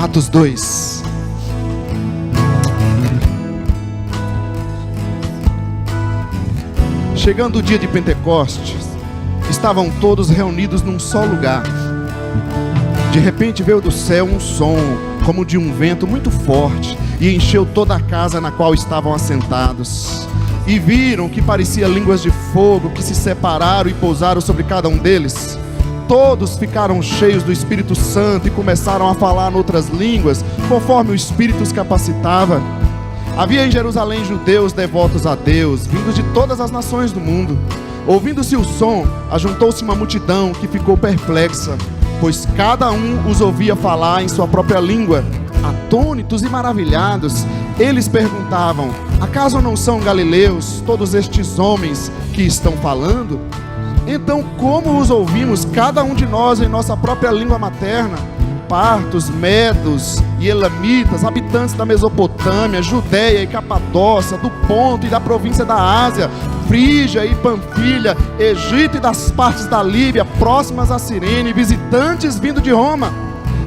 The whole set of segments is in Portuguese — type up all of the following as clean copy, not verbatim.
Atos 2. Chegando o dia de Pentecostes, estavam todos reunidos num só lugar. De repente veio do céu um som, como de um vento muito forte, e encheu toda a casa na qual estavam assentados. E viram que parecia línguas de fogo, que se separaram e pousaram sobre cada um deles. Todos ficaram cheios do Espírito Santo e começaram a falar em outras línguas, conforme o Espírito os capacitava. Havia em Jerusalém judeus devotos a Deus, vindos de todas as nações do mundo. Ouvindo-se o som, ajuntou-se uma multidão que ficou perplexa, pois cada um os ouvia falar em sua própria língua. Atônitos e maravilhados, eles perguntavam: acaso não são galileus todos estes homens que estão falando? Então como os ouvimos cada um de nós em nossa própria língua materna? Partos, medos e elamitas, habitantes da Mesopotâmia, Judeia e Capadócia, do Ponto e da província da Ásia, Frígia e Panfilha, Egito e das partes da Líbia, próximas a Cirene, visitantes vindo de Roma,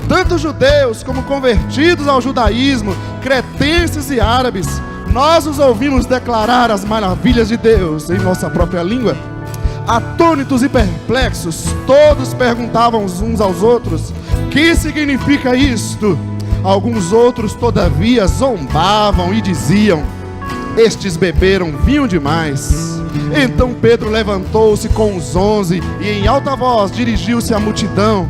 tanto judeus como convertidos ao judaísmo, cretenses e árabes, nós os ouvimos declarar as maravilhas de Deus em nossa própria língua. Atônitos e perplexos, todos perguntavam uns aos outros: que significa isto? Alguns outros, todavia, zombavam e diziam: estes beberam vinho demais. Então Pedro levantou-se com os 11 e em alta voz dirigiu-se à multidão: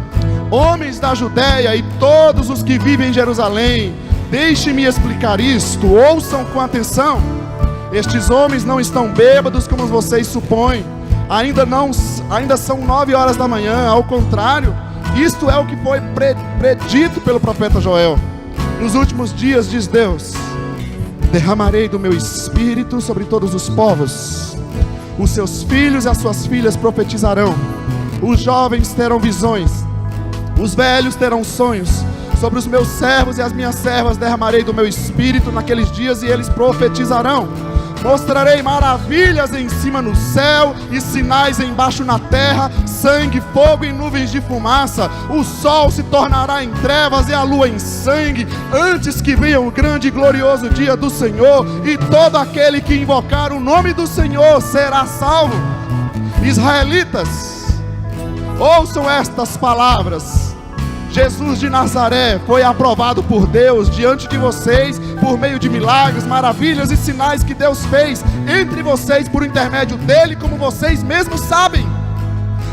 homens da Judeia e todos os que vivem em Jerusalém, deixem-me explicar isto, ouçam com atenção. Estes homens não estão bêbados como vocês supõem. Ainda são 9 horas da manhã. Ao contrário, isto é o que foi predito pelo profeta Joel. Nos últimos dias, diz Deus, derramarei do meu espírito sobre todos os povos. Os seus filhos e as suas filhas profetizarão. Os jovens terão visões. Os velhos terão sonhos. Sobre os meus servos e as minhas servas derramarei do meu espírito naqueles dias e eles profetizarão. Mostrarei maravilhas em cima no céu e sinais embaixo na terra, sangue, fogo e nuvens de fumaça. O sol se tornará em trevas e a lua em sangue, antes que venha o grande e glorioso dia do Senhor, e todo aquele que invocar o nome do Senhor será salvo. Israelitas, ouçam estas palavras. Jesus de Nazaré foi aprovado por Deus diante de vocês por meio de milagres, maravilhas e sinais que Deus fez entre vocês por intermédio dele, como vocês mesmos sabem.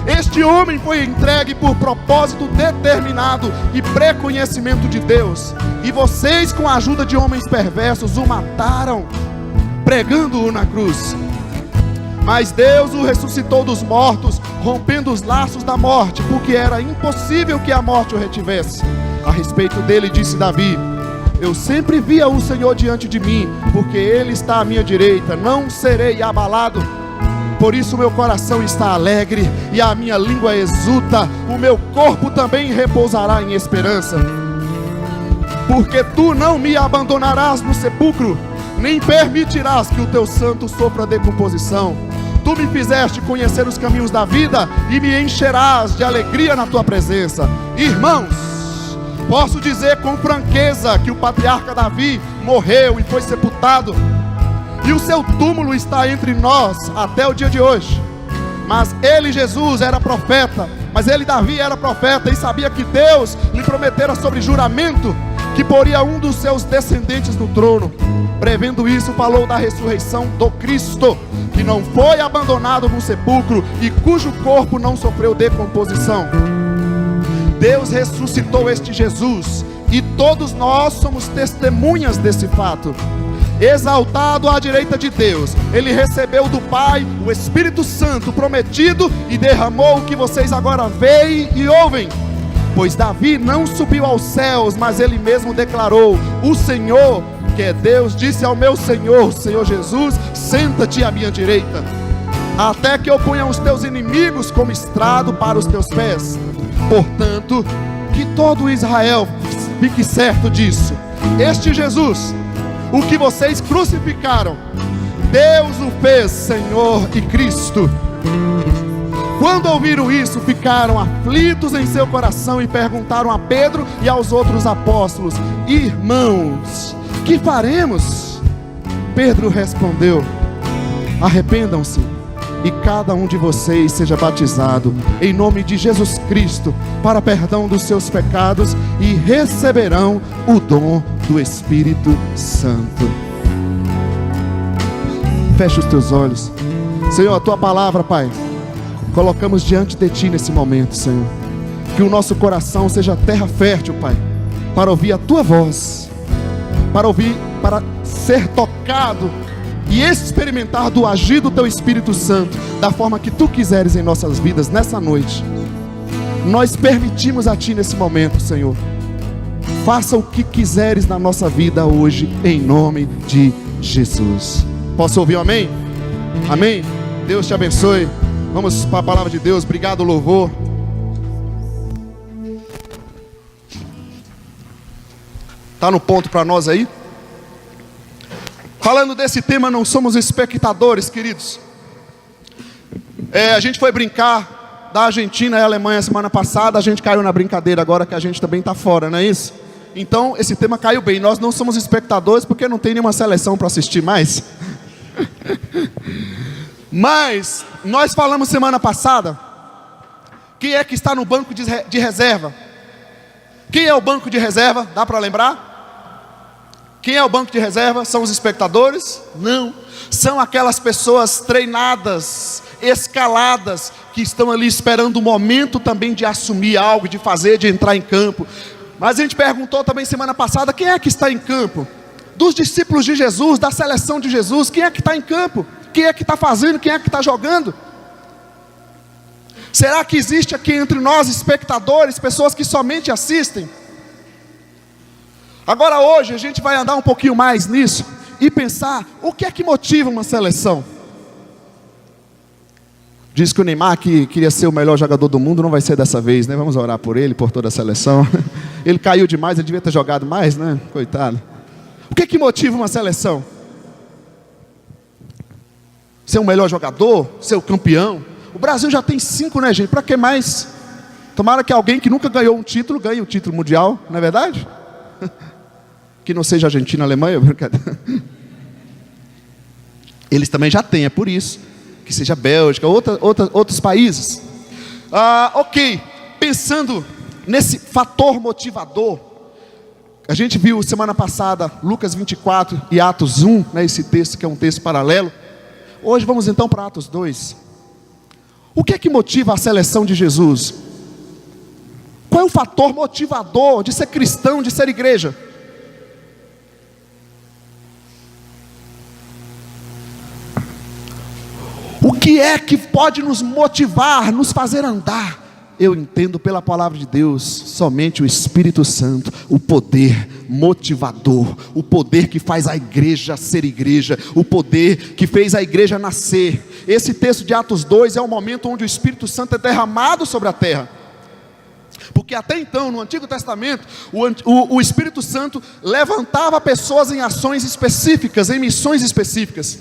Este homem foi entregue por propósito determinado e preconhecimento de Deus, e vocês, com a ajuda de homens perversos, o mataram, pregando-o na cruz. Mas Deus o ressuscitou dos mortos, rompendo os laços da morte, porque era impossível que a morte o retivesse. A respeito dele disse Davi: eu sempre via o Senhor diante de mim, porque ele está à minha direita, não serei abalado. Por isso meu coração está alegre e a minha língua exulta, o meu corpo também repousará em esperança. Porque tu não me abandonarás no sepulcro, nem permitirás que o teu santo sofra decomposição. Tu me fizeste conhecer os caminhos da vida e me encherás de alegria na tua presença. Irmãos, posso dizer com franqueza que o patriarca Davi morreu e foi sepultado, e o seu túmulo está entre nós até o dia de hoje. Mas ele, Jesus, era profeta. Mas ele, Davi, era profeta e sabia que Deus lhe prometera sobre juramento que poria um dos seus descendentes no trono. Prevendo isso, falou da ressurreição do Cristo, que não foi abandonado no sepulcro e cujo corpo não sofreu decomposição. Deus ressuscitou este Jesus e todos nós somos testemunhas desse fato. Exaltado à direita de Deus, ele recebeu do Pai o Espírito Santo prometido e derramou o que vocês agora veem e ouvem. Pois Davi não subiu aos céus, mas ele mesmo declarou: o Senhor, que é Deus, disse ao meu Senhor, Senhor Jesus: senta-te à minha direita, até que eu ponha os teus inimigos como estrado para os teus pés. Portanto, que todo Israel fique certo disso: este Jesus, o que vocês crucificaram, Deus o fez Senhor e Cristo. Quando ouviram isso, ficaram aflitos em seu coração e perguntaram a Pedro e aos outros apóstolos: irmãos, que faremos? Pedro respondeu: arrependam-se e cada um de vocês seja batizado em nome de Jesus Cristo para perdão dos seus pecados e receberão o dom do Espírito Santo. Feche os teus olhos. Senhor, a tua palavra, Pai, colocamos diante de ti nesse momento, Senhor. Que o nosso coração seja terra fértil, Pai, para ouvir a tua voz, para ser tocado e experimentar do agir do teu Espírito Santo da forma que tu quiseres em nossas vidas nessa noite. Nós permitimos a ti nesse momento, Senhor. Faça o que quiseres na nossa vida hoje, em nome de Jesus. Posso ouvir um amém? Amém? Deus te abençoe. Vamos para a palavra de Deus. Obrigado, louvor. Está no ponto para nós aí? Falando desse tema, não somos espectadores, queridos. A gente foi brincar da Argentina e Alemanha semana passada. A gente caiu na brincadeira agora que a gente também está fora, não é isso? Então esse tema caiu bem. Nós não somos espectadores porque não tem nenhuma seleção para assistir mais. Mas nós falamos semana passada, quem é que está no banco de reserva? Quem é o banco de reserva? Dá para lembrar? Quem é o banco de reserva? São os espectadores? Não, são aquelas pessoas treinadas, escaladas, que estão ali esperando o momento também de assumir algo, de fazer, de entrar em campo. Mas a gente perguntou também semana passada, quem é que está em campo? Dos discípulos de Jesus, da seleção de Jesus, quem é que está em campo? Quem é que está fazendo? Quem é que está jogando? Será que existe aqui entre nós espectadores, pessoas que somente assistem? Agora hoje a gente vai andar um pouquinho mais nisso e pensar o que é que motiva uma seleção. Diz que o Neymar, que queria ser o melhor jogador do mundo, não vai ser dessa vez, né? Vamos orar por ele, por toda a seleção. Ele caiu demais, ele devia ter jogado mais, né? Coitado. O que é que motiva uma seleção? Ser o melhor jogador, ser o campeão. O Brasil já tem 5, né, gente? Para que mais? Tomara que alguém que nunca ganhou um título ganhe o título mundial, não é verdade? Que não seja Argentina, Alemanha, brincadeira. Eles também já têm, é por isso. Que seja Bélgica, outros países. Ok, pensando nesse fator motivador, a gente viu semana passada Lucas 24 e Atos 1, né, esse texto que é um texto paralelo. Hoje vamos então para Atos 2. O que é que motiva a seleção de Jesus? Qual é o fator motivador de ser cristão, de ser igreja? O que é que pode nos motivar, nos fazer andar? Eu entendo pela palavra de Deus, somente o Espírito Santo, o poder motivador, o poder que faz a igreja ser igreja, o poder que fez a igreja nascer. Esse texto de Atos 2 é o momento onde o Espírito Santo é derramado sobre a terra. Porque até então, no Antigo Testamento, o Espírito Santo levantava pessoas em ações específicas, em missões específicas.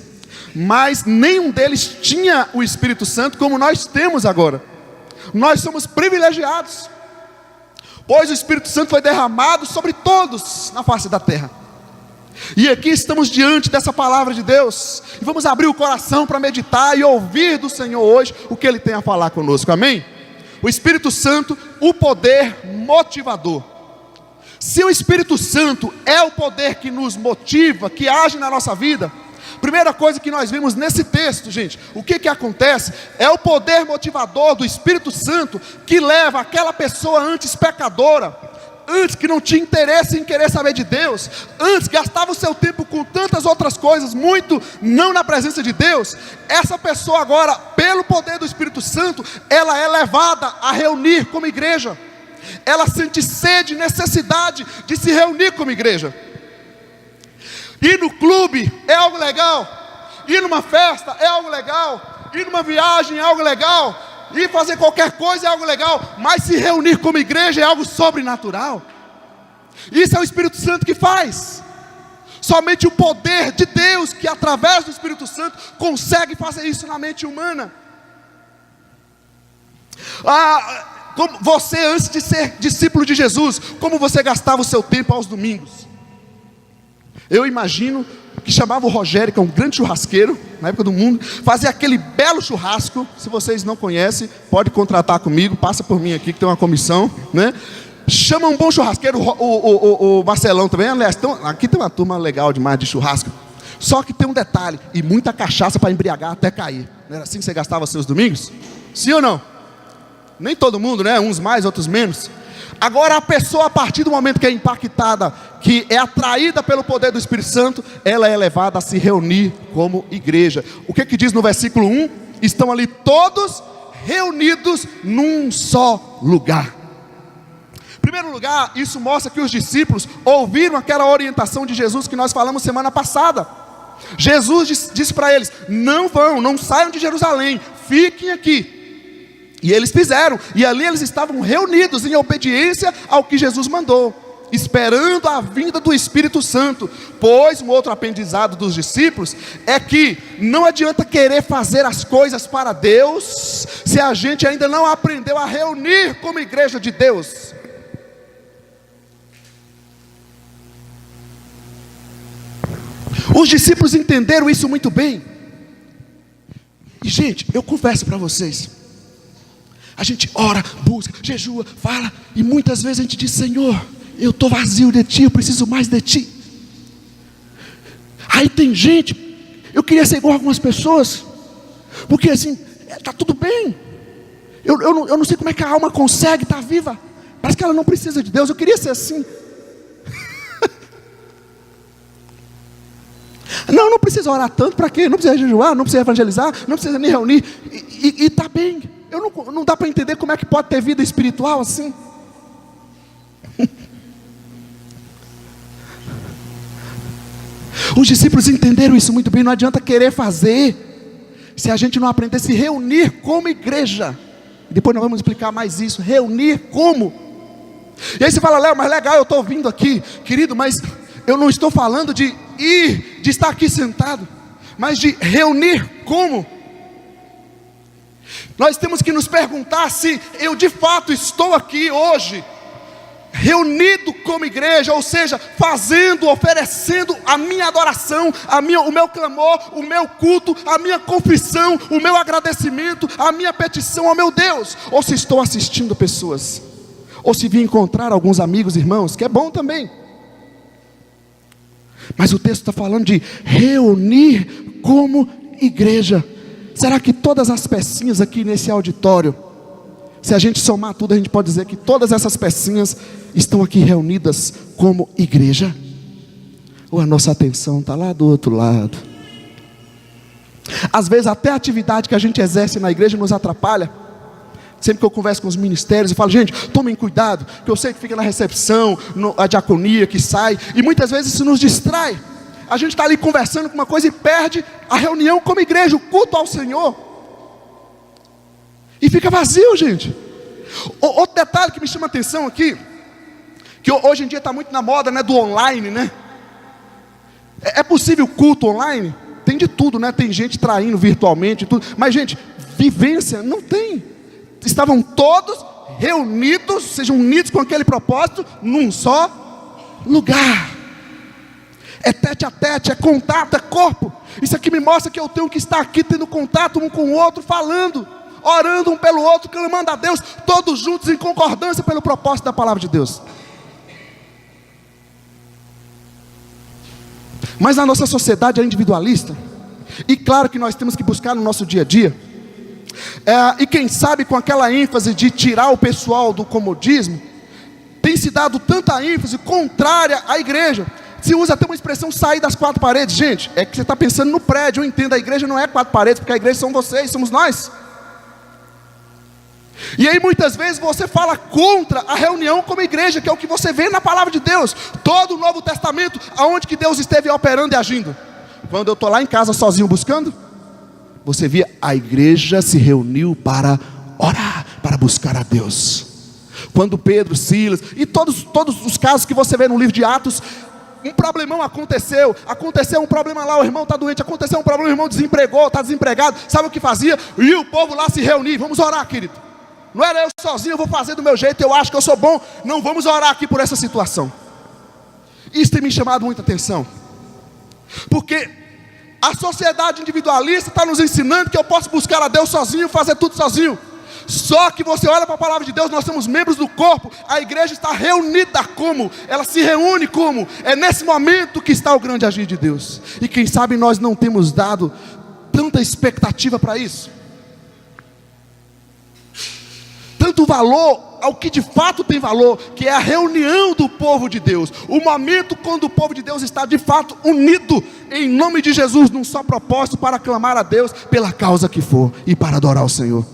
Mas nenhum deles tinha o Espírito Santo como nós temos agora. Nós somos privilegiados, pois o Espírito Santo foi derramado sobre todos na face da terra. E aqui estamos diante dessa palavra de Deus, e vamos abrir o coração para meditar e ouvir do Senhor hoje o que Ele tem a falar conosco, amém? O Espírito Santo, o poder motivador. Se o Espírito Santo é o poder que nos motiva, que age na nossa vida, primeira coisa que nós vimos nesse texto, gente, o que acontece? É o poder motivador do Espírito Santo que leva aquela pessoa antes pecadora, antes que não tinha interesse em querer saber de Deus, antes gastava o seu tempo com tantas outras coisas, muito não na presença de Deus. Essa pessoa agora, pelo poder do Espírito Santo, ela é levada a reunir como igreja. Ela sente sede, necessidade de se reunir como igreja. Ir no clube é algo legal, ir numa festa é algo legal, ir numa viagem é algo legal, ir fazer qualquer coisa é algo legal, mas se reunir como igreja é algo sobrenatural. Isso é o Espírito Santo que faz. Somente o poder de Deus, que através do Espírito Santo consegue fazer isso na mente humana. Como você, antes de ser discípulo de Jesus, como você gastava o seu tempo aos domingos? Eu imagino que chamava o Rogério, que é um grande churrasqueiro, na época do mundo, fazia aquele belo churrasco. Se vocês não conhecem, pode contratar comigo, passa por mim aqui que tem uma comissão, né? Chama um bom churrasqueiro, o Marcelão também. Aliás, aqui tem uma turma legal demais de churrasco. Só que tem um detalhe, e muita cachaça para embriagar até cair. Não era assim que você gastava seus domingos? Sim ou não? Nem todo mundo, né? Uns mais, outros menos. Agora a pessoa, a partir do momento que é impactada, que é atraída pelo poder do Espírito Santo, ela é levada a se reunir como igreja. O que diz no versículo 1? Estão ali todos reunidos num só lugar. Em primeiro lugar, isso mostra que os discípulos ouviram aquela orientação de Jesus que nós falamos semana passada. Jesus disse para eles: não saiam de Jerusalém, fiquem aqui. E eles fizeram, e ali eles estavam reunidos em obediência ao que Jesus mandou, esperando a vinda do Espírito Santo. Pois um outro aprendizado dos discípulos é que não adianta querer fazer as coisas para Deus, se a gente ainda não aprendeu a reunir como igreja de Deus. Os discípulos entenderam isso muito bem. E gente, eu confesso para vocês, a gente ora, busca, jejua, fala, e muitas vezes a gente diz: Senhor, eu estou vazio de Ti, eu preciso mais de Ti. Aí tem gente, eu queria ser igual a algumas pessoas, porque assim, está tudo bem, eu não sei como é que a alma consegue estar viva, parece que ela não precisa de Deus. Eu queria ser assim. Não precisa orar tanto, para quê? Não precisa jejuar, não precisa evangelizar, não precisa nem reunir, e está bem. Não dá para entender como é que pode ter vida espiritual assim. Os discípulos entenderam isso muito bem. Não adianta querer fazer, se a gente não aprender a se reunir como igreja. Depois nós vamos explicar mais isso, reunir como. E aí você fala: Léo, mas legal, eu estou ouvindo aqui, querido, mas eu não estou falando de ir, de estar aqui sentado, mas de reunir como. Nós temos que nos perguntar se eu de fato estou aqui hoje, reunido como igreja, ou seja, fazendo, oferecendo a minha adoração, o meu clamor, o meu culto, a minha confissão, o meu agradecimento, a minha petição ao meu Deus, ou se estou assistindo pessoas, ou se vim encontrar alguns amigos, irmãos, que é bom também. Mas o texto está falando de reunir como igreja. Será que todas as pecinhas aqui nesse auditório, se a gente somar tudo, a gente pode dizer que todas essas pecinhas estão aqui reunidas como igreja? Ou a nossa atenção está lá do outro lado? Às vezes até a atividade que a gente exerce na igreja nos atrapalha. Sempre que eu converso com os ministérios, eu falo: gente, tomem cuidado, que eu sei que fica na recepção, a diaconia que sai, e muitas vezes isso nos distrai. A gente está ali conversando com uma coisa e perde a reunião como igreja, o culto ao Senhor, e fica vazio, gente. Outro detalhe que me chama a atenção aqui, que hoje em dia está muito na moda, né, do online, né? É possível culto online? Tem de tudo, né? Tem gente traindo virtualmente, tudo. Mas gente, vivência não tem. Estavam todos reunidos, sejam unidos com aquele propósito, num só lugar. É tete a tete, é contato, é corpo. Isso aqui me mostra que eu tenho que estar aqui tendo contato um com o outro, falando, orando um pelo outro, clamando a Deus, todos juntos em concordância pelo propósito da palavra de Deus. Mas a nossa sociedade é individualista, e claro que nós temos que buscar no nosso dia a dia, e quem sabe com aquela ênfase de tirar o pessoal do comodismo, tem se dado tanta ênfase contrária à igreja. Se usa até uma expressão: sair das quatro paredes. Gente, é que você está pensando no prédio. Eu entendo, a igreja não é quatro paredes, porque a igreja são vocês, somos nós. E aí muitas vezes você fala contra a reunião como igreja, que é o que você vê na palavra de Deus. Todo o Novo Testamento, aonde que Deus esteve operando e agindo? Quando eu estou lá em casa sozinho buscando, você via a igreja se reuniu para orar, para buscar a Deus. Quando Pedro, Silas e todos os casos que você vê no livro de Atos, um problemão aconteceu um problema lá, o irmão está doente, aconteceu um problema, o irmão desempregou, está desempregado, sabe o que fazia? E o povo lá se reunia: vamos orar, querido. Não era eu sozinho, eu vou fazer do meu jeito, eu acho que eu sou bom. Não, vamos orar aqui por essa situação. Isso tem me chamado muita atenção. Porque a sociedade individualista está nos ensinando que eu posso buscar a Deus sozinho, fazer tudo sozinho. Só que você olha para a palavra de Deus, nós somos membros do corpo. A igreja está reunida como? Ela se reúne como? É nesse momento que está o grande agir de Deus. E quem sabe nós não temos dado tanta expectativa para isso, tanto valor ao que de fato tem valor, que é a reunião do povo de Deus. O momento quando o povo de Deus está de fato unido em nome de Jesus, num só propósito, para clamar a Deus pela causa que for e para adorar o Senhor.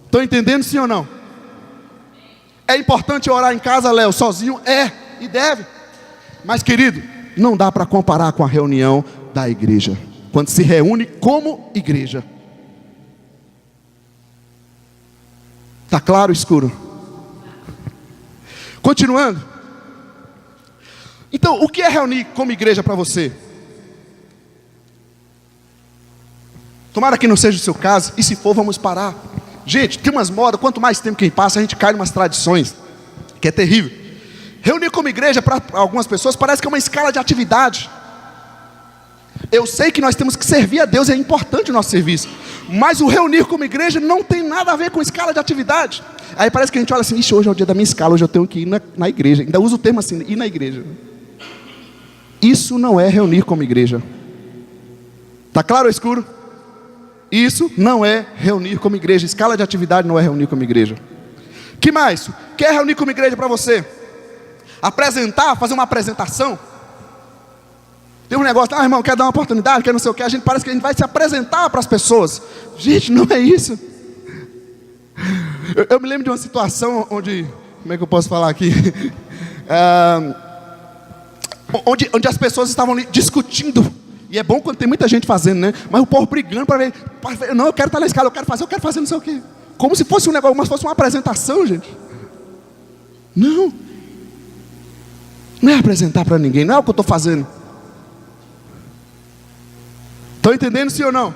Estão entendendo, sim ou não? É importante orar em casa, Léo, sozinho? É, e deve. Mas querido, não dá para comparar com a reunião da igreja, quando se reúne como igreja. Está claro ou escuro? Continuando. Então, o que é reunir como igreja para você? Tomara que não seja o seu caso, e se for, vamos parar. Gente, tem umas modas, quanto mais tempo quem passa, a gente cai em umas tradições, que é terrível. Reunir como igreja, para algumas pessoas, parece que é uma escala de atividade. Eu sei que nós temos que servir a Deus, é importante o nosso serviço. Mas o reunir como igreja não tem nada a ver com escala de atividade. Aí parece que a gente olha assim, ixi, hoje é o dia da minha escala, hoje eu tenho que ir na igreja. Ainda usa o termo assim, ir na igreja. Isso não é reunir como igreja. Está claro ou escuro? Isso não é reunir como igreja. Escala de atividade não é reunir como igreja. Que mais? Quer reunir como igreja para você? Apresentar, fazer uma apresentação. Tem um negócio, irmão, quer dar uma oportunidade, quer não sei o que. A gente parece que a gente vai se apresentar para as pessoas. Gente, não é isso. Eu me lembro de uma situação onde, como é que eu posso falar aqui? Onde as pessoas estavam ali discutindo. E é bom quando tem muita gente fazendo, né? Mas o povo brigando para ver. Não, eu quero estar na escala, eu quero fazer não sei o quê. Como se fosse um negócio, mas fosse uma apresentação, gente. Não. Não é apresentar para ninguém, não é o que eu estou fazendo. Estão entendendo, sim ou não?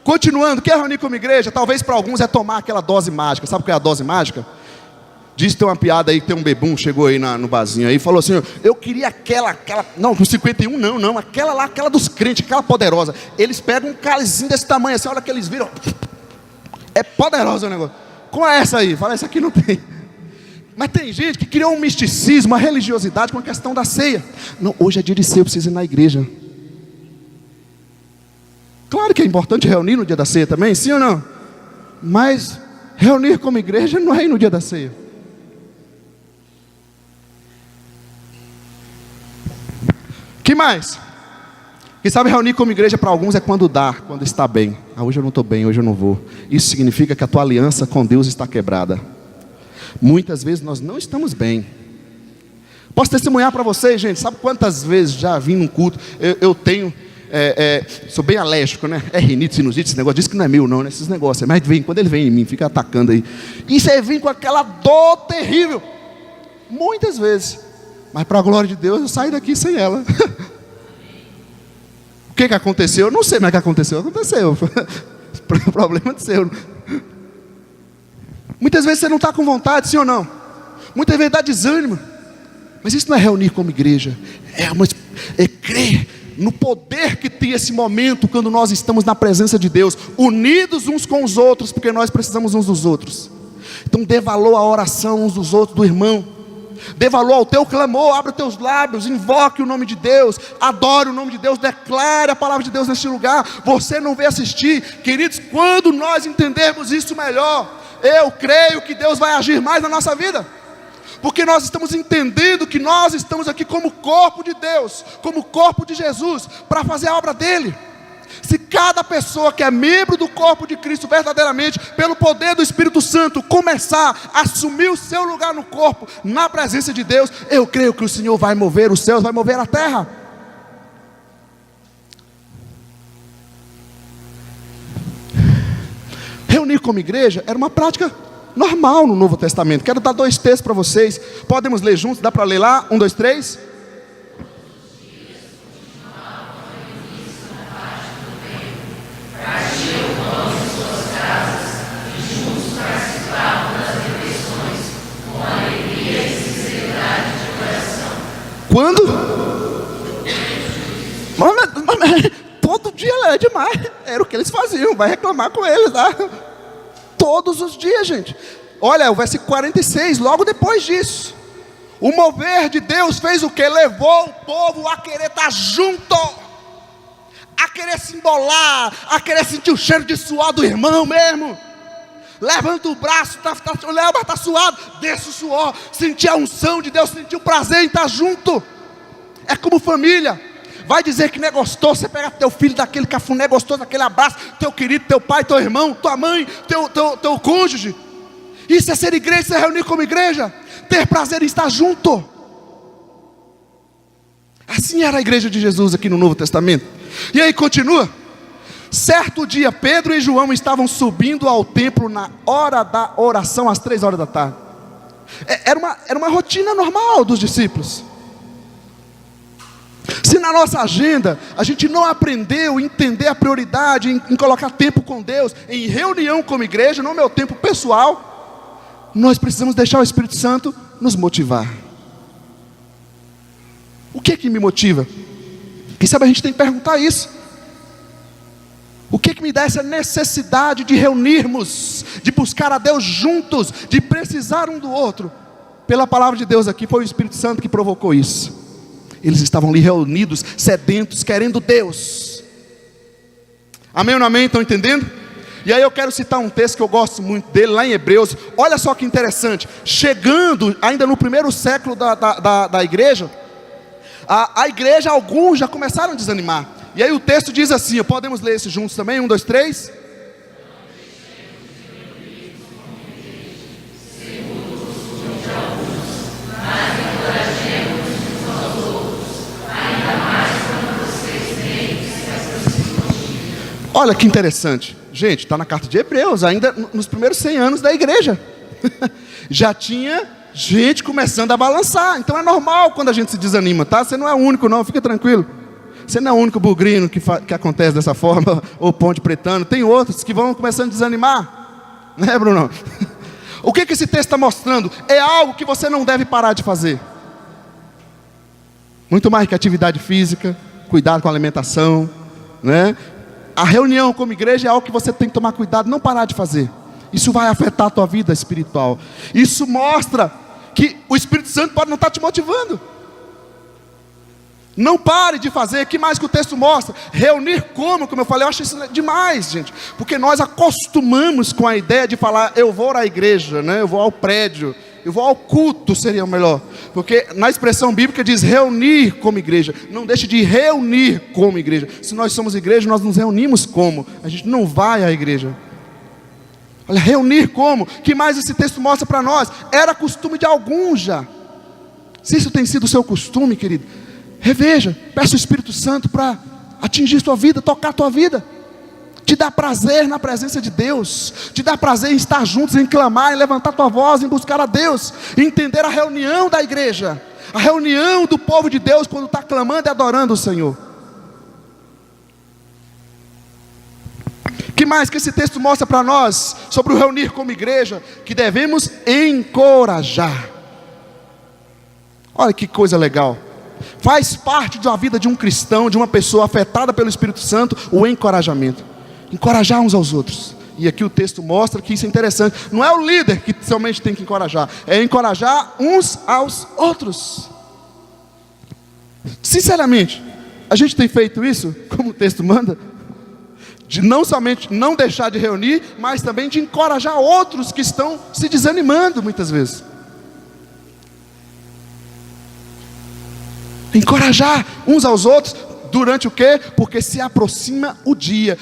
Continuando, quer reunir como igreja? Talvez para alguns é tomar aquela dose mágica. Sabe o que é a dose mágica? Diz que tem uma piada aí, que tem um bebum, chegou aí no barzinho aí, falou assim, eu queria aquela, não, com 51 não, aquela lá, aquela dos crentes, aquela poderosa. Eles pegam um cálicezinho desse tamanho assim, olha que eles viram, é poderosa o negócio. Qual é essa aí? Fala, essa aqui não tem. Mas tem gente que criou um misticismo, uma religiosidade com a questão da ceia. Não, hoje é dia de ceia, eu preciso ir na igreja. Claro que é importante reunir no dia da ceia também, sim ou não? Mas reunir como igreja não é ir no dia da ceia. Que mais? Quem sabe reunir como igreja para alguns é quando dá, quando está bem. Hoje eu não estou bem, hoje eu não vou. Isso significa que a tua aliança com Deus está quebrada. Muitas vezes nós não estamos bem. Posso testemunhar para vocês, gente. Sabe quantas vezes já vim num culto? Eu tenho, sou bem alérgico, né? É rinite, sinusite, esse negócio. Diz que não é meu não, né? Esses negócios. Mas vem, quando ele vem em mim, fica atacando aí. E você vem com aquela dor terrível. Muitas vezes. Mas para a glória de Deus, eu saio daqui sem ela. O que aconteceu? Eu não sei, mas o que aconteceu? Aconteceu. O problema é seu. Muitas vezes você não está com vontade, sim ou não? Muitas vezes dá desânimo. Mas isso não é reunir como igreja. É crer no poder que tem esse momento, quando nós estamos na presença de Deus, unidos uns com os outros, porque nós precisamos uns dos outros. Então dê valor à oração uns dos outros, do irmão. Dê valor ao teu clamor, abre os teus lábios, invoque o nome de Deus, adore o nome de Deus, declare a palavra de Deus neste lugar. Você não veio assistir, queridos, quando nós entendermos isso melhor, eu creio que Deus vai agir mais na nossa vida, porque nós estamos entendendo que nós estamos aqui como corpo de Deus, como corpo de Jesus, para fazer a obra dele. Se cada pessoa que é membro do corpo de Cristo verdadeiramente, pelo poder do Espírito Santo, começar a assumir o seu lugar no corpo, na presença de Deus, eu creio que o Senhor vai mover os céus, vai mover a terra. Reunir como igreja era uma prática normal no Novo Testamento. Quero dar 2 textos para vocês. Podemos ler juntos? Dá para ler lá? 1, 2, 3. Quando? Mas, todo dia é demais. Era o que eles faziam. Vai reclamar com eles, tá? Todos os dias, gente. Olha, o versículo 46, logo depois disso. O mover de Deus fez o que? Levou o povo a querer estar junto, a querer se embolar, a querer sentir o cheiro de suor do irmão mesmo. Levanta o braço, está suado, desce o suor, sentir a unção de Deus, sentir o prazer em estar junto. É como família. Vai dizer que não é gostoso, você pega teu filho daquele cafuné gostoso, daquele abraço, teu querido, teu pai, teu irmão, tua mãe, teu cônjuge. Isso é ser igreja, se reunir como igreja, ter prazer em estar junto. Assim era a igreja de Jesus aqui no Novo Testamento. E aí continua. Certo dia, Pedro e João estavam subindo ao templo na hora da oração, às 3 horas da tarde. Era uma rotina normal dos discípulos. Se na nossa agenda a gente não aprendeu a entender a prioridade em colocar tempo com Deus, em reunião como igreja, no meu tempo pessoal, nós precisamos deixar o Espírito Santo nos motivar. O que é que me motiva? Quem sabe a gente tem que perguntar isso. O que é que me dá essa necessidade de reunirmos, de buscar a Deus juntos, de precisar um do outro? Pela palavra de Deus aqui, foi o Espírito Santo que provocou isso. Eles estavam ali reunidos, sedentos, querendo Deus. Amém ou não amém? Estão entendendo? E aí eu quero citar um texto que eu gosto muito dele, lá em Hebreus. Olha só que interessante. Chegando ainda no primeiro século da igreja, a igreja, alguns já começaram a desanimar. E aí o texto diz assim, podemos ler isso juntos também? 1, 2, 3. Olha que interessante. Gente, está na carta de Hebreus, ainda nos primeiros 100 anos da igreja. Já tinha gente começando a balançar. Então é normal quando a gente se desanima, tá? Você não é o único não, fica tranquilo. Você não é o único bugrino que acontece dessa forma, ou ponte pretano. Tem outros que vão começando a desanimar. Né, Bruno? O que esse texto está mostrando? É algo que você não deve parar de fazer. Muito mais que atividade física, cuidado com a alimentação, né? A reunião como igreja é algo que você tem que tomar cuidado, não parar de fazer. Isso vai afetar a tua vida espiritual. Isso mostra que o Espírito Santo pode não estar te motivando. Não pare de fazer. Que mais que o texto mostra? Reunir como eu falei, eu acho isso demais, gente. Porque nós acostumamos com a ideia de falar, eu vou à igreja, né? Eu vou ao prédio, eu vou ao culto, seria o melhor. Porque na expressão bíblica diz reunir como igreja. Não deixe de reunir como igreja. Se nós somos igreja, nós nos reunimos como? A gente não vai à igreja. Olha, reunir como? Que mais esse texto mostra para nós? Era costume de alguns já. Se isso tem sido o seu costume, querido, reveja, peça o Espírito Santo para atingir sua vida, tocar a tua vida, te dar prazer na presença de Deus, te dar prazer em estar juntos, em clamar, em levantar tua voz, em buscar a Deus, em entender a reunião da igreja, a reunião do povo de Deus quando está clamando e adorando o Senhor. Que mais que esse texto mostra para nós sobre o reunir como igreja? Que devemos encorajar. Olha que coisa legal. Faz parte da vida de um cristão, de uma pessoa afetada pelo Espírito Santo, o encorajamento. Encorajar uns aos outros. E aqui o texto mostra que isso é interessante. Não é o líder que somente tem que encorajar, é encorajar uns aos outros. Sinceramente, a gente tem feito isso, como o texto manda, de não somente não deixar de reunir, mas também de encorajar outros que estão se desanimando muitas vezes. Encorajar uns aos outros, durante o quê? Porque se aproxima o dia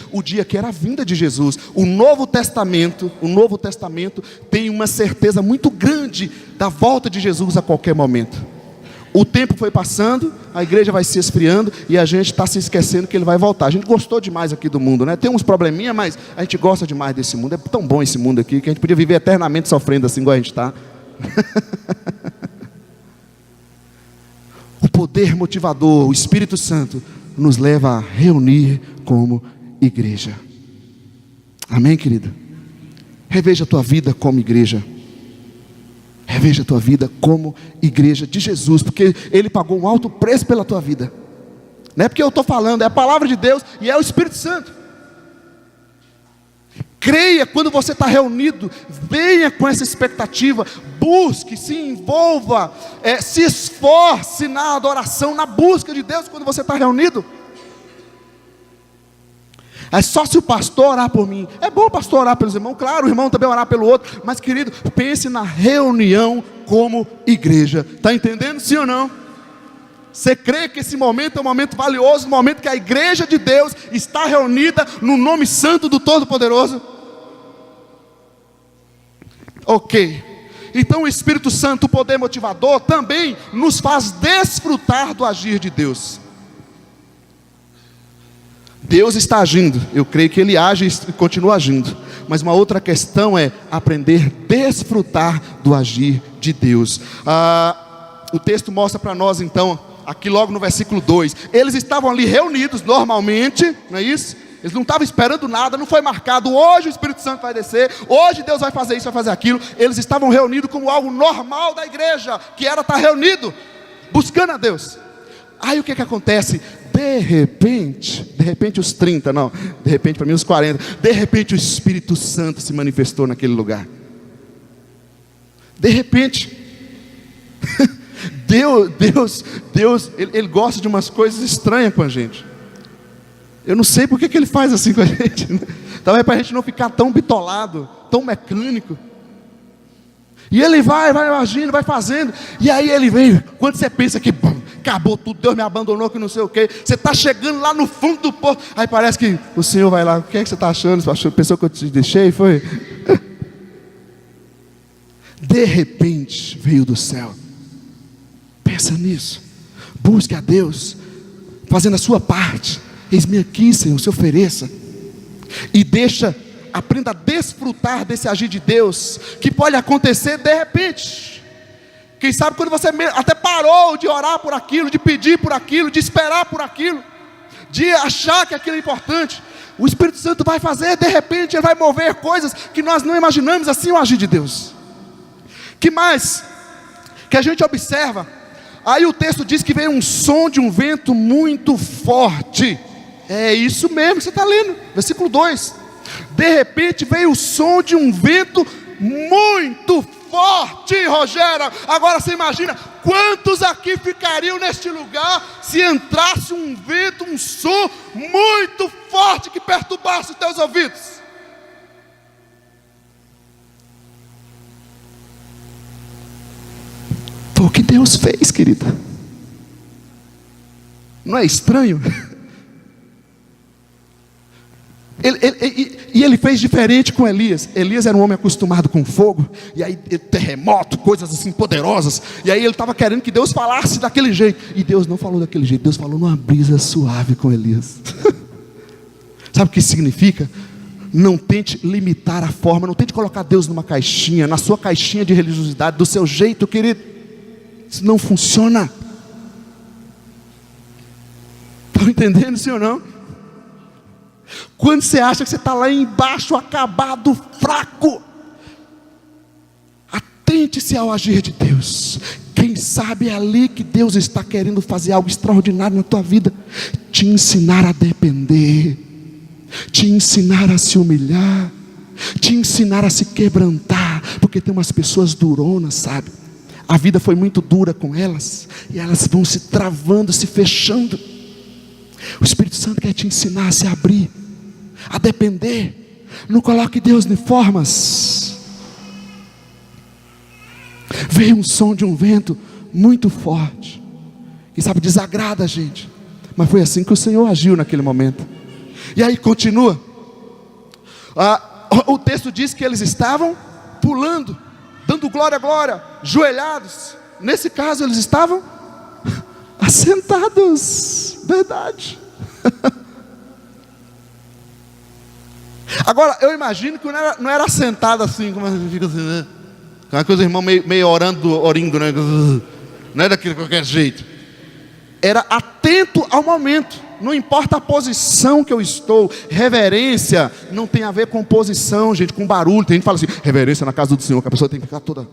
que era a vinda de Jesus. O Novo Testamento tem uma certeza muito grande da volta de Jesus a qualquer momento. O tempo foi passando, a igreja vai se esfriando e a gente está se esquecendo que ele vai voltar. A gente gostou demais aqui do mundo, né? Tem uns probleminha, mas a gente gosta demais desse mundo. É tão bom esse mundo aqui que a gente podia viver eternamente sofrendo assim, igual a gente está. O poder motivador, o Espírito Santo, nos leva a reunir como igreja. Amém, querida? Reveja a tua vida como igreja. Reveja a tua vida como igreja de Jesus, porque Ele pagou um alto preço pela tua vida. Não é porque eu estou falando, é a palavra de Deus e é o Espírito Santo. Creia quando você está reunido, venha com essa expectativa, busque, se envolva, se esforce na adoração, na busca de Deus quando você está reunido. É só se o pastor orar por mim. É bom o pastor orar pelos irmãos, claro, o irmão também orar pelo outro, mas querido, pense na reunião como igreja. Está entendendo, sim ou não? Você crê que esse momento é um momento valioso, um momento que a igreja de Deus está reunida no nome santo do Todo-Poderoso? Ok, então o Espírito Santo, o poder motivador, também nos faz desfrutar do agir de Deus. Deus está agindo, eu creio que Ele age e continua agindo, mas uma outra questão é aprender a desfrutar do agir de Deus. O texto mostra para nós então, aqui logo no versículo 2, eles estavam ali reunidos normalmente, não é isso? Eles não estavam esperando nada, não foi marcado, hoje o Espírito Santo vai descer, hoje Deus vai fazer isso, vai fazer aquilo. Eles estavam reunidos como algo normal da igreja, que era estar reunido, buscando a Deus. Aí o que acontece? De repente os 30, não, de repente para mim os 40, de repente o Espírito Santo se manifestou naquele lugar. De repente, Deus, ele gosta de umas coisas estranhas com a gente. Eu não sei porque que Ele faz assim com a gente. Talvez para a gente não ficar tão bitolado, tão mecânico. E Ele vai agindo, vai fazendo. E aí Ele vem, quando você pensa que acabou tudo, Deus me abandonou, que não sei o que, você está chegando lá no fundo do poço, aí parece que o Senhor vai lá, o que é que você está achando? Pensou que eu te deixei? Foi? De repente veio do céu. Pensa nisso. Busque a Deus, fazendo a sua parte. Eis-me aqui, Senhor, se ofereça. E aprenda a desfrutar desse agir de Deus, que pode acontecer de repente. Quem sabe quando você até parou de orar por aquilo, de pedir por aquilo, de esperar por aquilo, de achar que aquilo é importante, o Espírito Santo vai fazer, de repente Ele vai mover coisas que nós não imaginamos, assim o agir de Deus. Que mais? Que a gente observa, aí o texto diz que veio um som de um vento muito forte. É isso mesmo que você está lendo, versículo 2. De repente veio o som de um vento muito forte, Rogério. Agora você imagina, quantos aqui ficariam neste lugar se entrasse um vento, um som muito forte que perturbasse os teus ouvidos? Foi o que Deus fez, querida. Não é estranho? Ele fez diferente com Elias. Elias era um homem acostumado com fogo, e aí terremoto, coisas assim poderosas, e aí ele estava querendo que Deus falasse daquele jeito, e Deus não falou daquele jeito. Deus falou numa brisa suave com Elias. Sabe o que significa? Não tente limitar a forma, não tente colocar Deus numa caixinha, na sua caixinha de religiosidade, do seu jeito, querido. Isso não funciona. Estão entendendo, sim ou não? Quando você acha que você está lá embaixo, acabado, fraco, atente-se ao agir de Deus. Quem sabe é ali que Deus está querendo fazer algo extraordinário na tua vida, te ensinar a depender, te ensinar a se humilhar, te ensinar a se quebrantar, porque tem umas pessoas duronas, sabe? A vida foi muito dura com elas, e elas vão se travando, se fechando. O Espírito Santo quer te ensinar a se abrir, a depender. Não coloque Deus em formas. Veio um som de um vento muito forte, que sabe, desagrada a gente, mas foi assim que o Senhor agiu naquele momento. E aí continua, o texto diz que eles estavam pulando, dando glória a glória, joelhados. Nesse caso eles estavam assentados. Verdade. Agora eu imagino que não era assentado assim, como a gente fica assim, né? Aquela coisa, irmão meio orindo, né? Não é daquele de qualquer jeito. Era atento ao momento. Não importa a posição que eu estou. Reverência não tem a ver com posição, gente, com barulho. Tem gente que fala assim, reverência na casa do Senhor, que a pessoa tem que ficar toda.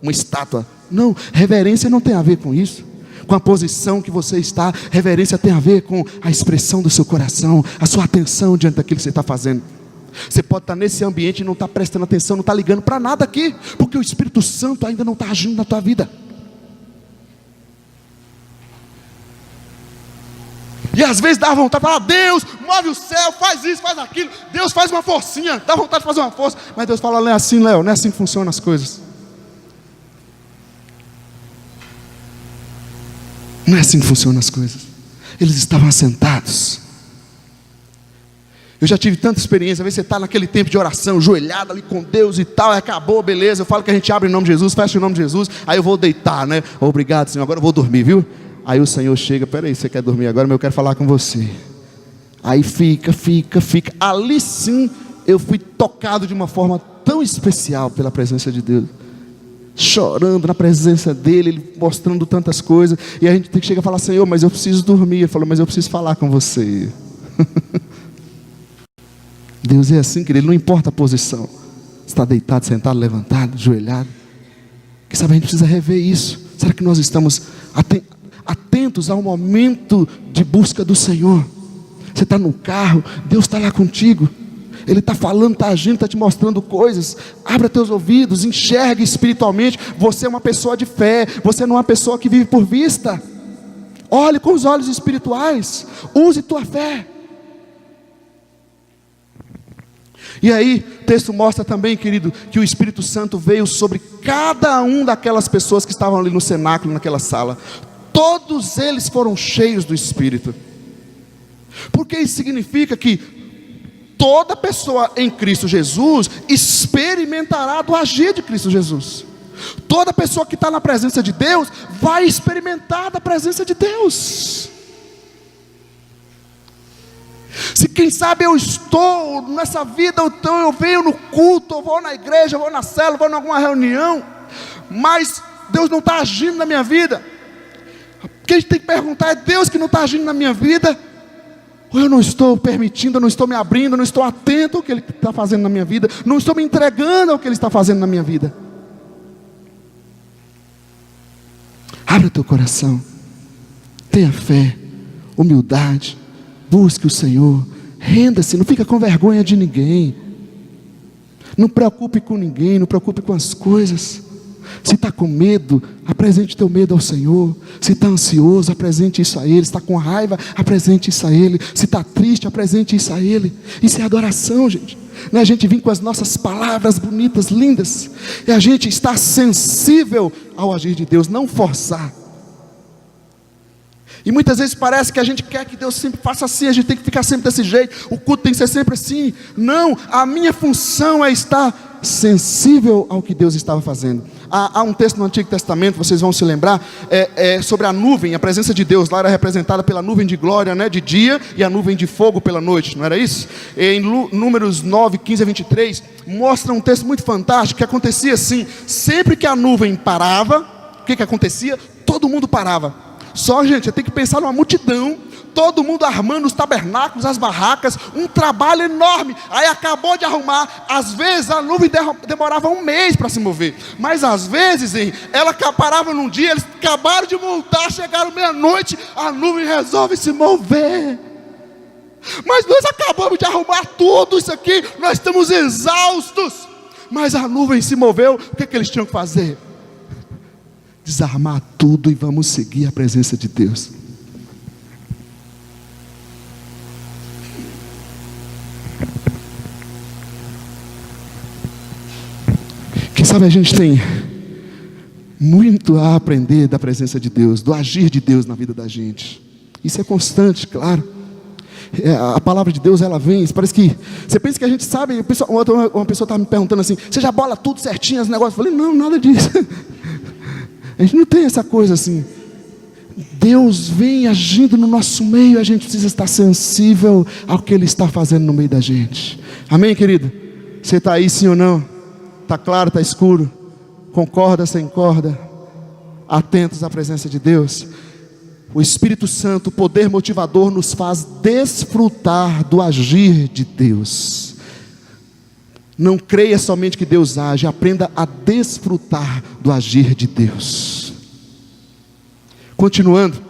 uma estátua. Não, reverência não tem a ver com isso, com a posição que você está. Reverência tem a ver com a expressão do seu coração, a sua atenção diante daquilo que você está fazendo. Você pode estar nesse ambiente e não estar prestando atenção, não estar ligando para nada aqui, porque o Espírito Santo ainda não está agindo na tua vida. E às vezes dá vontade de falar: Deus, move o céu, faz isso, faz aquilo. Deus faz uma forcinha, dá vontade de fazer uma força. Mas Deus fala: não é assim, Léo, não é assim que funcionam as coisas. Não é assim que funcionam as coisas. Eles estavam assentados. Eu já tive tanta experiência. Às vezes você está naquele tempo de oração, joelhado ali com Deus e tal, e acabou, beleza. Eu falo que a gente abre em nome de Jesus, fecha em nome de Jesus. Aí eu vou deitar, né? Obrigado, Senhor, agora eu vou dormir, viu? Aí o Senhor chega: peraí, você quer dormir agora, mas eu quero falar com você. Aí fica. Ali sim, eu fui tocado de uma forma tão especial pela presença de Deus. Chorando na presença dEle, Ele mostrando tantas coisas. E a gente tem que chegar e falar: Senhor, mas eu preciso dormir. Ele falou: mas eu preciso falar com você. Deus é assim, querido, não importa a posição. Está deitado, sentado, levantado, ajoelhado. Quem sabe a gente precisa rever isso. Será que nós estamos atentos ao momento de busca do Senhor? Você está no carro, Deus está lá contigo. Ele está falando, está agindo, está te mostrando coisas. Abra teus ouvidos, enxergue espiritualmente. Você é uma pessoa de fé, você não é uma pessoa que vive por vista. Olhe com os olhos espirituais, use tua fé. E aí, o texto mostra também, querido, que o Espírito Santo veio sobre cada um daquelas pessoas que estavam ali no cenáculo, naquela sala. Todos eles foram cheios do Espírito. Porque isso significa que toda pessoa em Cristo Jesus experimentará do agir de Cristo Jesus. Toda pessoa que está na presença de Deus vai experimentar da presença de Deus. Se quem sabe eu estou nessa vida, então eu venho no culto, eu vou na igreja, eu vou na célula, eu vou em alguma reunião, mas Deus não está agindo na minha vida. O que a gente tem que perguntar é: Deus que não está agindo na minha vida? Ou eu não estou permitindo, eu não estou me abrindo, eu não estou atento ao que Ele está fazendo na minha vida, não estou me entregando ao que Ele está fazendo na minha vida? Abre o teu coração, tenha fé, humildade, busque o Senhor, renda-se, não fica com vergonha de ninguém, não preocupe com ninguém, não preocupe com as coisas. Se está com medo, apresente teu medo ao Senhor. Se está ansioso, apresente isso a Ele. Se está com raiva, apresente isso a Ele. Se está triste, apresente isso a Ele. Isso é adoração, gente. Não é a gente vir com as nossas palavras bonitas, lindas. É a gente estar sensível ao agir de Deus, não forçar. E muitas vezes parece que a gente quer que Deus sempre faça assim, a gente tem que ficar sempre desse jeito, o culto tem que ser sempre assim. Não, a minha função é estar sensível ao que Deus estava fazendo. Há um texto no Antigo Testamento, vocês vão se lembrar, sobre a nuvem. A presença de Deus lá era representada pela nuvem de glória, né, de dia, e a nuvem de fogo pela noite, não era isso? Em Números 9, 15 a 23, mostra um texto muito fantástico, que acontecia assim: sempre que a nuvem parava, o que acontecia? Todo mundo parava. Só, gente, você tem que pensar numa multidão, todo mundo armando os tabernáculos, as barracas, um trabalho enorme. Aí acabou de arrumar. Às vezes a nuvem demorava um mês para se mover, mas às vezes, ela parava num dia, eles acabaram de montar, chegaram meia-noite, a nuvem resolve se mover. Mas nós acabamos de arrumar tudo isso aqui, nós estamos exaustos, mas a nuvem se moveu. O que eles tinham que fazer? Desarmar tudo e vamos seguir a presença de Deus. Quem sabe a gente tem muito a aprender da presença de Deus, do agir de Deus na vida da gente. Isso é constante, claro. A palavra de Deus, ela vem, parece que você pensa que a gente sabe. Uma pessoa estava me perguntando assim: você já bola tudo certinho, os negócios? Eu falei: não, nada disso. A gente não tem essa coisa assim. Deus vem agindo no nosso meio, a gente precisa estar sensível ao que Ele está fazendo no meio da gente. Amém, querido? Você está aí, sim ou não? Está claro, está escuro? Concorda, sem corda? Atentos à presença de Deus. O Espírito Santo, o poder motivador, nos faz desfrutar do agir de Deus. Não creia somente que Deus age, aprenda a desfrutar do agir de Deus. Continuando,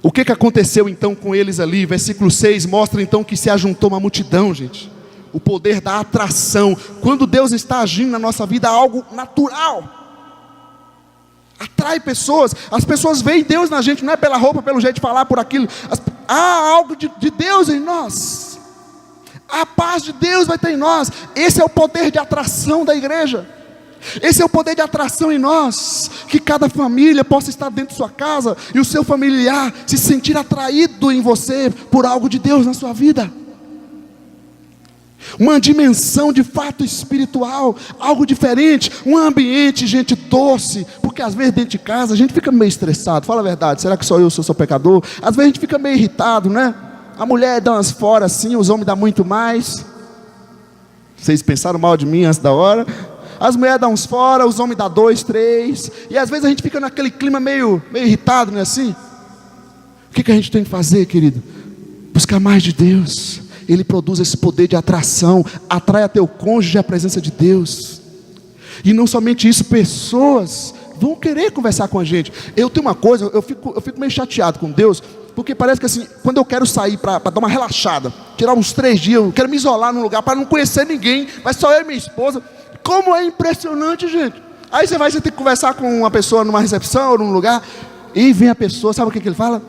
o que aconteceu então com eles ali? Versículo 6 mostra então que se ajuntou uma multidão, gente. O poder da atração. Quando Deus está agindo na nossa vida, é algo natural. Atrai pessoas. As pessoas veem Deus na gente, não é pela roupa, pelo jeito de falar, por aquilo. Há algo de Deus em nós. A paz de Deus vai ter em nós. Esse é o poder de atração da igreja. Esse é o poder de atração em nós. Que cada família possa estar dentro de sua casa e o seu familiar se sentir atraído em você por algo de Deus na sua vida. Uma dimensão de fato espiritual, algo diferente, um ambiente, gente, doce, porque às vezes dentro de casa a gente fica meio estressado, fala a verdade, será que só eu sou pecador? Às vezes a gente fica meio irritado, né? A mulher dá umas fora assim, os homens dão muito mais. Vocês pensaram mal de mim antes da hora? As mulheres dão uns fora, os homens dão 2, 3, e às vezes a gente fica naquele clima meio irritado, não é assim? O que a gente tem que fazer, querido? Buscar mais de Deus. Ele produz esse poder de atração, atrai a teu cônjuge à presença de Deus. E não somente isso, pessoas vão querer conversar com a gente. Eu tenho uma coisa, eu fico meio chateado com Deus, porque parece que assim, quando eu quero sair para dar uma relaxada, tirar uns 3 dias, eu quero me isolar num lugar para não conhecer ninguém, mas só eu e minha esposa. Como é impressionante, gente. Aí você tem que conversar com uma pessoa numa recepção ou num lugar, e vem a pessoa, sabe o que ele fala?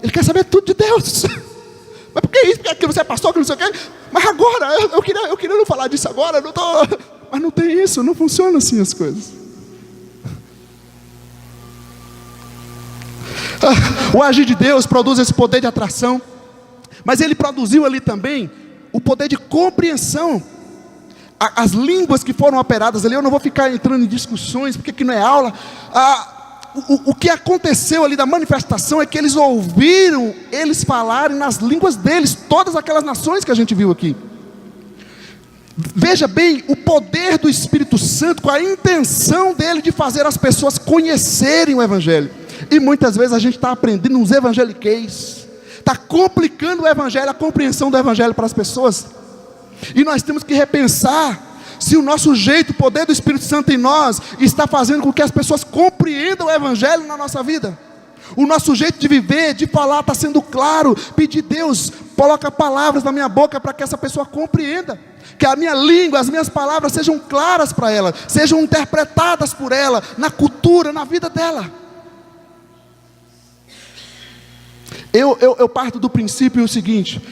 Ele quer saber tudo de Deus. Mas por que isso? Porque você é pastor, que não sei o quê. Mas agora, eu queria não falar disso agora, não tô... Mas não tem isso, não funciona assim as coisas. O agir de Deus produz esse poder de atração, mas Ele produziu ali também o poder de compreensão. As línguas que foram operadas ali, eu não vou ficar entrando em discussões, porque aqui não é aula. O que aconteceu ali da manifestação é que eles ouviram eles falarem nas línguas deles, todas aquelas nações que a gente viu aqui. Veja bem, o poder do Espírito Santo, com a intenção dele de fazer as pessoas conhecerem o Evangelho. E muitas vezes a gente está aprendendo uns evangeliqueis, está complicando o Evangelho, a compreensão do Evangelho para as pessoas. E nós temos que repensar se o nosso jeito, o poder do Espírito Santo em nós, está fazendo com que as pessoas compreendam o Evangelho na nossa vida. O nosso jeito de viver, de falar, está sendo claro. Pedir, Deus, coloca palavras na minha boca para que essa pessoa compreenda. Que a minha língua, as minhas palavras sejam claras para ela, sejam interpretadas por ela, na cultura, na vida dela. Eu parto do princípio seguinte,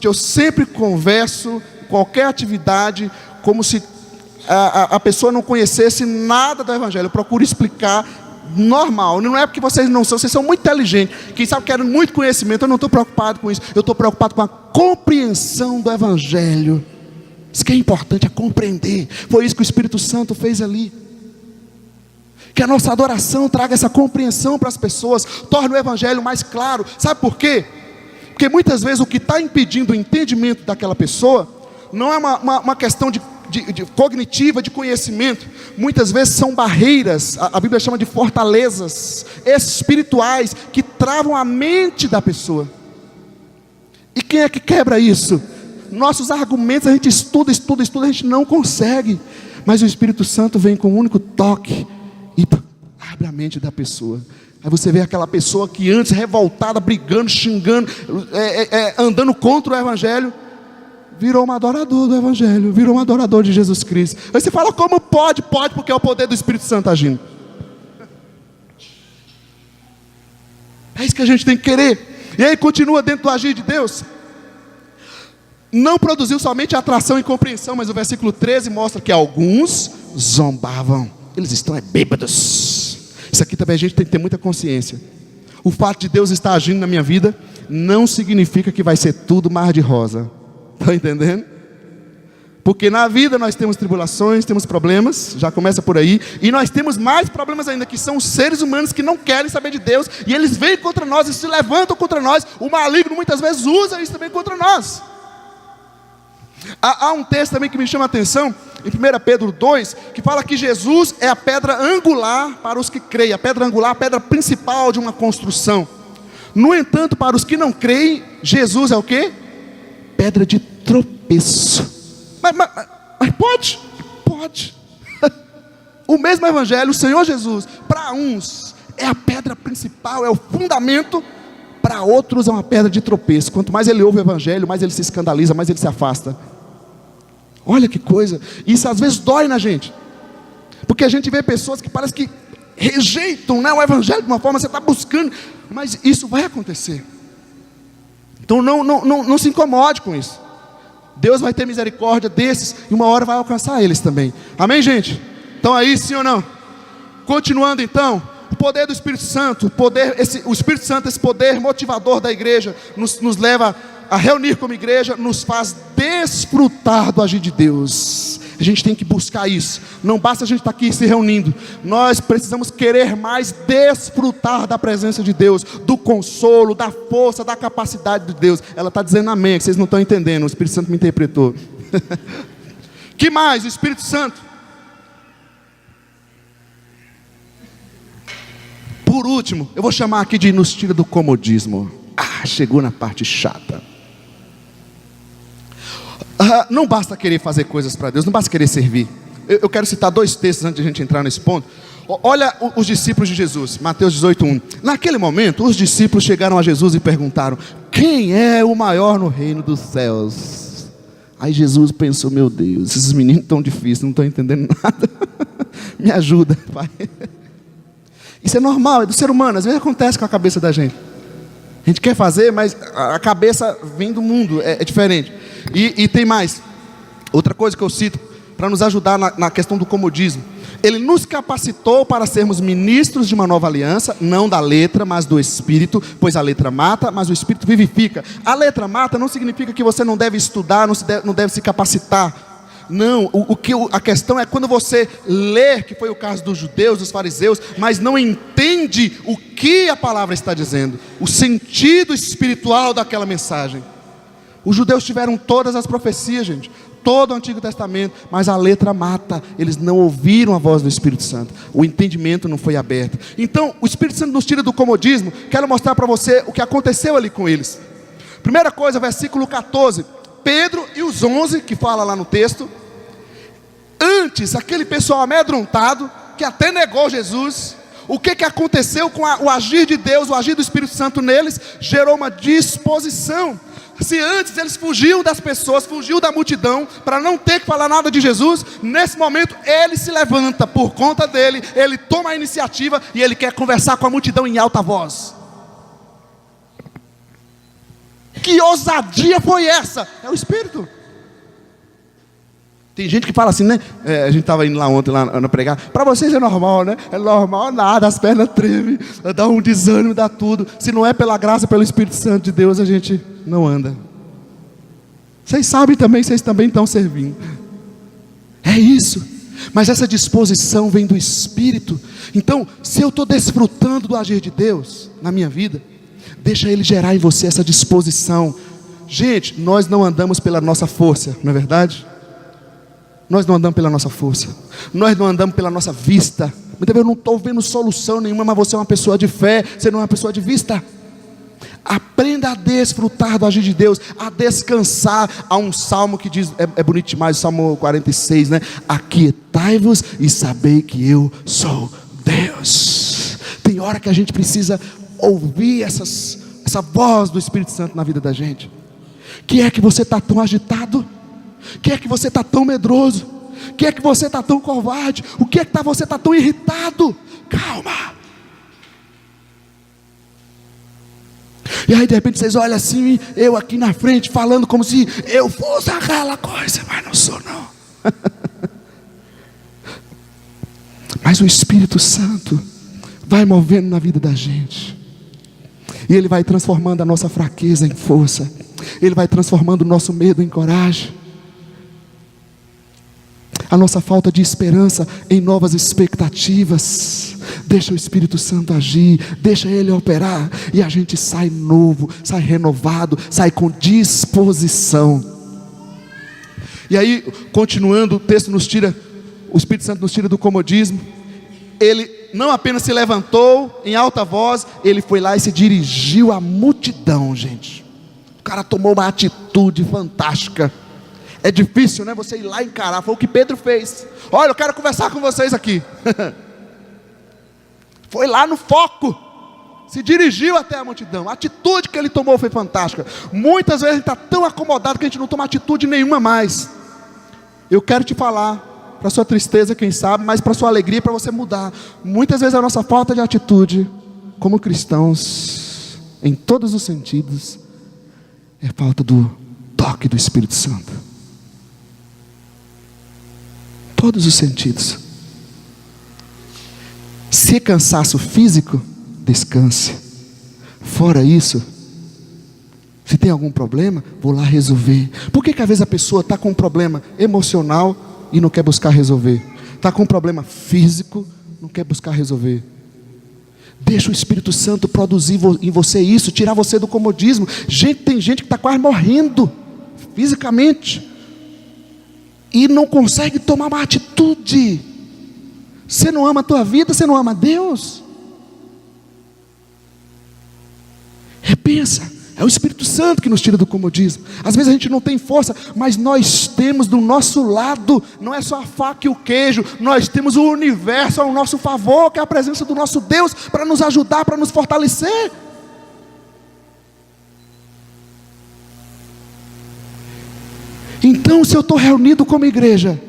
eu sempre converso qualquer atividade como se a pessoa não conhecesse nada do Evangelho. Eu procuro explicar normal, não é porque vocês não são, vocês são muito inteligentes, quem sabe querem muito conhecimento. Eu não estou preocupado com isso, eu estou preocupado com a compreensão do Evangelho. Isso que é importante, é compreender. Foi isso que o Espírito Santo fez ali. Que a nossa adoração traga essa compreensão para as pessoas, torne o Evangelho mais claro. Sabe por quê? Porque muitas vezes o que está impedindo o entendimento daquela pessoa não é uma questão de cognitiva, de conhecimento. Muitas vezes são barreiras, a Bíblia chama de fortalezas espirituais, que travam a mente da pessoa. E quem é que quebra isso? Nossos argumentos, a gente estuda, a gente não consegue. Mas o Espírito Santo vem com um único toque e abre a mente da pessoa. Aí você vê aquela pessoa que antes revoltada, brigando, xingando, andando contra o Evangelho, virou um adorador do Evangelho, virou um adorador de Jesus Cristo. Aí você fala, como pode? Pode, porque é o poder do Espírito Santo agindo. É isso que a gente tem que querer. E aí continua dentro do agir de Deus. Não produziu somente atração e compreensão, mas o versículo 13 mostra que alguns zombavam. Eles estão bêbados. Isso aqui também a gente tem que ter muita consciência. O fato de Deus estar agindo na minha vida não significa que vai ser tudo mar de rosa. Está entendendo? Porque na vida nós temos tribulações, temos problemas, já começa por aí. E nós temos mais problemas ainda, que são os seres humanos que não querem saber de Deus. E eles vêm contra nós e se levantam contra nós. O maligno muitas vezes usa isso também contra nós. Há um texto também que me chama a atenção, em 1 Pedro 2, que fala que Jesus é a pedra angular para os que creem. A pedra angular, a pedra principal de uma construção. No entanto, para os que não creem, Jesus é o quê? Pedra de tropeço. tropeço. Mas pode? Pode. O mesmo evangelho, o Senhor Jesus, para uns é a pedra principal, é o fundamento, para outros é uma pedra de tropeço. Quanto mais ele ouve o evangelho, mais ele se escandaliza, mais ele se afasta. Olha que coisa, isso às vezes dói na gente, porque a gente vê pessoas que parece que rejeitam, né, o evangelho de uma forma, você está buscando, mas isso vai acontecer. Então não se incomode com isso. Deus vai ter misericórdia desses, e uma hora vai alcançar eles também. Amém, gente? Então aí, sim ou não? Continuando então, o poder do Espírito Santo, o Espírito Santo, esse poder motivador da igreja, nos leva a reunir como igreja, nos faz desfrutar do agir de Deus. A gente tem que buscar isso. Não basta a gente estar aqui se reunindo, nós precisamos querer mais desfrutar da presença de Deus, do consolo, da força, da capacidade de Deus. Ela está dizendo amém, que vocês não estão entendendo, o Espírito Santo me interpretou. Que mais? O Espírito Santo, por último, eu vou chamar aqui de nos tira do comodismo. Chegou na parte chata. Não basta querer fazer coisas para Deus, não basta querer servir. Eu quero citar 2 textos antes de a gente entrar nesse ponto. Olha os discípulos de Jesus, Mateus 18:1. Naquele momento, os discípulos chegaram a Jesus e perguntaram: quem é o maior no reino dos céus? Aí Jesus pensou: meu Deus, esses meninos tão difíceis, não estão entendendo nada. Me ajuda, Pai. Isso é normal, é do ser humano, às vezes acontece com a cabeça da gente. A gente quer fazer, mas a cabeça vem do mundo, é diferente. E tem mais, outra coisa que eu cito, para nos ajudar na questão do comodismo. Ele nos capacitou para sermos ministros de uma nova aliança, não da letra, mas do Espírito, pois a letra mata, mas o Espírito vivifica. A letra mata não significa que você não deve estudar, não deve se capacitar. Não, a questão é quando você lê, que foi o caso dos judeus, dos fariseus, mas não entende o que a palavra está dizendo, o sentido espiritual daquela mensagem. Os judeus tiveram todas as profecias, gente, todo o Antigo Testamento, mas a letra mata, eles não ouviram a voz do Espírito Santo, o entendimento não foi aberto. Então o Espírito Santo nos tira do comodismo. Quero mostrar para você o que aconteceu ali com eles. Primeira coisa, versículo 14, Pedro e os 11, que fala lá no texto. Antes, aquele pessoal amedrontado, que até negou Jesus, o que aconteceu com o agir de Deus, o agir do Espírito Santo neles, gerou uma disposição. Se antes eles fugiam das pessoas, fugiam da multidão, para não ter que falar nada de Jesus, nesse momento ele se levanta por conta dele, ele toma a iniciativa e ele quer conversar com a multidão em alta voz. Que ousadia foi essa? É o Espírito. Tem gente que fala assim, né? A gente estava indo lá ontem, lá pregar. Para vocês é normal, né? É normal nada, as pernas tremem, dá um desânimo, dá tudo. Se não é pela graça, pelo Espírito Santo de Deus, a gente não anda. Vocês sabem também, vocês também estão servindo. É isso. Mas essa disposição vem do Espírito. Então, se eu estou desfrutando do agir de Deus na minha vida, deixa Ele gerar em você essa disposição. Gente, nós não andamos pela nossa força, não é verdade? Nós não andamos pela nossa força, nós não andamos pela nossa vista. Muitas vezes eu não estou vendo solução nenhuma, mas você é uma pessoa de fé, você não é uma pessoa de vista. Aprenda a desfrutar do agir de Deus, a descansar. Há um salmo que diz, é bonito demais, o Salmo 46, né? Aquietai-vos e sabei que eu sou Deus. Tem hora que a gente precisa ouvir essa voz do Espírito Santo na vida da gente. Que é que você está tão agitado? Que é que você está tão medroso? Que é que você está tão covarde? O que é que você está tão irritado? Calma. E aí de repente vocês olham assim, eu aqui na frente falando como se eu fosse aquela coisa, mas não sou não. Mas o Espírito Santo vai movendo na vida da gente, e Ele vai transformando a nossa fraqueza em força, Ele vai transformando o nosso medo em coragem, a nossa falta de esperança em novas expectativas. Deixa o Espírito Santo agir, deixa Ele operar, e a gente sai novo, sai renovado, sai com disposição. E aí, continuando, o texto o Espírito Santo nos tira do comodismo. Ele não apenas se levantou em alta voz, ele foi lá e se dirigiu à multidão, gente. O cara tomou uma atitude fantástica. É difícil, né? Você ir lá encarar. Foi o que Pedro fez. Olha, eu quero conversar com vocês aqui. Foi lá no foco. Se dirigiu até a multidão. A atitude que ele tomou foi fantástica. Muitas vezes a gente está tão acomodado que a gente não toma atitude nenhuma mais. Eu quero te falar, para sua tristeza, quem sabe, mas para sua alegria, para você mudar. Muitas vezes a nossa falta de atitude, como cristãos, em todos os sentidos, é falta do toque do Espírito Santo. Todos os sentidos. Se é cansaço físico, descanse. Fora isso, se tem algum problema, vou lá resolver. Por que às vezes a pessoa está com um problema emocional e não quer buscar resolver? Está com um problema físico, não quer buscar resolver. Deixa o Espírito Santo produzir em você isso, tirar você do comodismo. Tem gente que está quase morrendo fisicamente e não consegue tomar uma atitude. Você não ama a tua vida, você não ama Deus. Repensa, é o Espírito Santo que nos tira do comodismo. Às vezes a gente não tem força, mas nós temos do nosso lado, não é só a faca e o queijo, nós temos o universo ao nosso favor, que é a presença do nosso Deus, para nos ajudar, para nos fortalecer. Então, se eu estou reunido como igreja,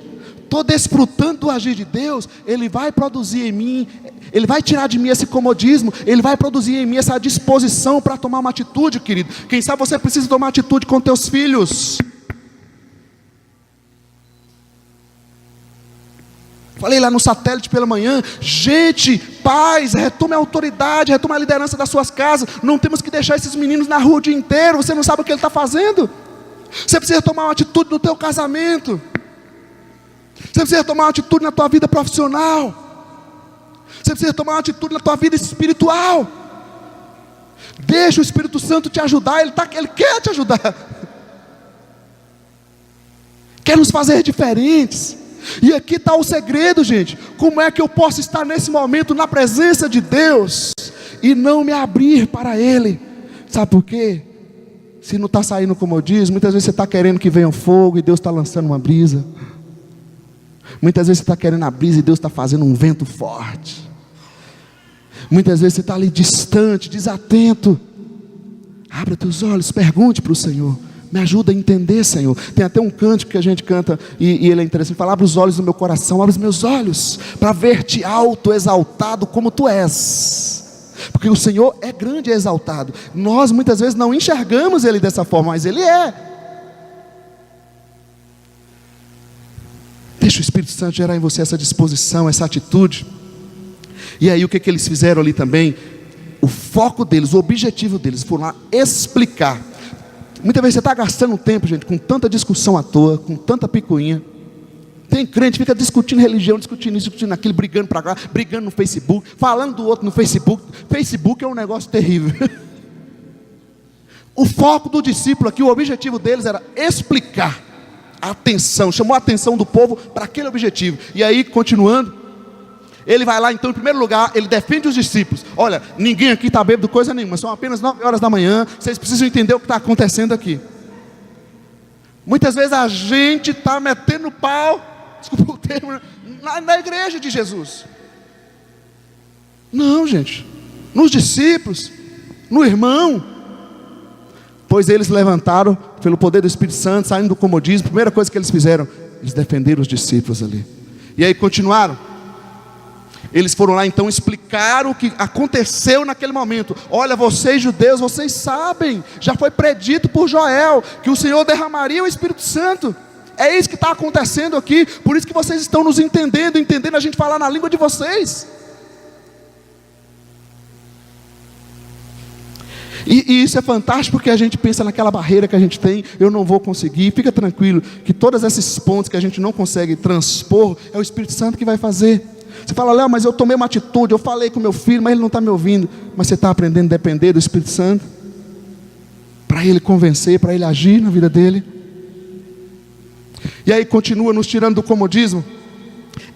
estou desfrutando do agir de Deus, Ele vai produzir em mim, Ele vai tirar de mim esse comodismo, Ele vai produzir em mim essa disposição para tomar uma atitude, querido. Quem sabe você precisa tomar atitude com teus filhos. Falei lá no satélite pela manhã, gente, pais, retome a autoridade, retome a liderança das suas casas. Não temos que deixar esses meninos na rua o dia inteiro, você não sabe o que ele está fazendo. Você precisa tomar uma atitude no teu casamento. Você precisa tomar uma atitude na tua vida profissional. Você precisa tomar uma atitude na tua vida espiritual. Deixa o Espírito Santo te ajudar. Ele quer te ajudar. Quer nos fazer diferentes. E aqui está o segredo, gente. Como é que eu posso estar nesse momento na presença de Deus e não me abrir para Ele? Sabe por quê? Se não está saindo comodismo, muitas vezes você está querendo que venha um fogo e Deus está lançando uma brisa. Muitas vezes você está querendo a brisa e Deus está fazendo um vento forte. Muitas vezes você está ali distante, desatento. Abra teus olhos, pergunte para o Senhor. Me ajuda a entender, Senhor. Tem até um cântico que a gente canta e ele é interessante. Fala, abre os olhos do meu coração, abre os meus olhos para ver-te alto, exaltado como tu és. Porque o Senhor é grande e exaltado. Nós muitas vezes não enxergamos Ele dessa forma, mas Ele é. Deixa o Espírito Santo gerar em você essa disposição, essa atitude. E aí o que eles fizeram ali também? O foco deles, o objetivo deles, foram lá explicar. Muitas vezes você está gastando tempo, gente, com tanta discussão à toa, com tanta picuinha. Tem crente que fica discutindo religião, discutindo isso, discutindo aquilo, brigando para cá, brigando no Facebook, falando do outro no Facebook. Facebook é um negócio terrível. O foco do discípulo aqui, o objetivo deles era explicar a atenção, chamou a atenção do povo para aquele objetivo. E aí, continuando, ele vai lá então, em primeiro lugar, ele defende os discípulos. Olha, ninguém aqui está bêbado coisa nenhuma, são apenas 9 horas da manhã, vocês precisam entender o que está acontecendo aqui. Muitas vezes a gente está metendo pau, desculpa o termo, na igreja de Jesus. Não, gente, nos discípulos, no irmão. Pois eles levantaram pelo poder do Espírito Santo, saindo do comodismo. Primeira coisa que eles fizeram, eles defenderam os discípulos ali. E aí continuaram. Eles foram lá então explicar o que aconteceu naquele momento. Olha, vocês judeus, vocês sabem, já foi predito por Joel que o Senhor derramaria o Espírito Santo. É isso que está acontecendo aqui. Por isso que vocês estão nos entendendo a gente falar na língua de vocês. E isso é fantástico, porque a gente pensa naquela barreira que a gente tem. Eu não vou conseguir. Fica tranquilo que todos esses pontos que a gente não consegue transpor, é o Espírito Santo que vai fazer. Você fala, Léo, mas eu tomei uma atitude, eu falei com meu filho, mas ele não está me ouvindo. Mas você está aprendendo a depender do Espírito Santo para ele convencer, para ele agir na vida dele. E aí continua nos tirando do comodismo.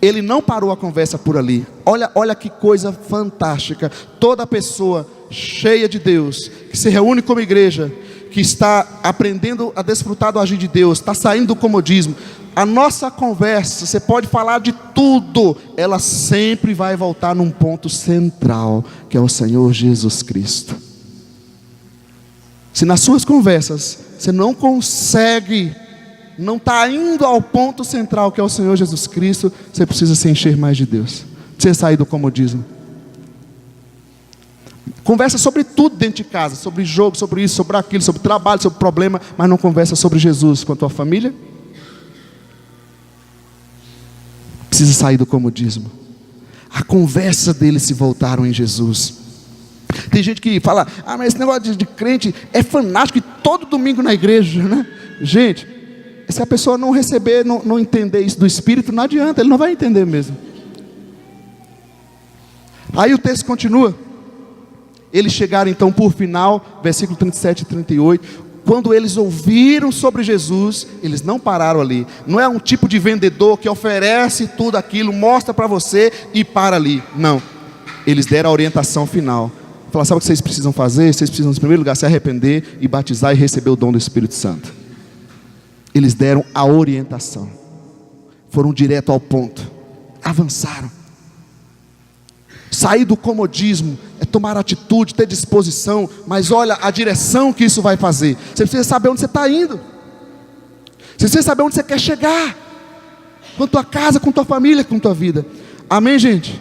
Ele não parou a conversa por ali. Olha que coisa fantástica. Toda pessoa cheia de Deus, que se reúne como igreja, que está aprendendo a desfrutar do agir de Deus, está saindo do comodismo, a nossa conversa, você pode falar de tudo, ela sempre vai voltar num ponto central, que é o Senhor Jesus Cristo. Se nas suas conversas você não consegue, não está indo ao ponto central, que é o Senhor Jesus Cristo, você precisa se encher mais de Deus, precisa sair do comodismo. Conversa sobre tudo dentro de casa, sobre jogo, sobre isso, sobre aquilo, sobre trabalho, sobre problema, mas não conversa sobre Jesus com a tua família. Precisa sair do comodismo. A conversa deles se voltaram em Jesus. Tem gente que fala, mas esse negócio de crente é fanático e todo domingo na igreja, né? Gente, se a pessoa não receber, não entender isso do Espírito, não adianta, ele não vai entender mesmo. Aí o texto continua. Eles chegaram então por final, versículo 37 e 38, quando eles ouviram sobre Jesus, eles não pararam ali. Não é um tipo de vendedor que oferece tudo aquilo, mostra para você e para ali. Não, eles deram a orientação final. Falaram, sabe o que vocês precisam fazer? Vocês precisam, em primeiro lugar, se arrepender e batizar e receber o dom do Espírito Santo. Eles deram a orientação, foram direto ao ponto, avançaram. Sair do comodismo é tomar atitude, ter disposição, mas olha a direção que isso vai fazer. Você precisa saber onde você está indo, você precisa saber onde você quer chegar, com tua casa, com tua família, com tua vida. Amém, gente?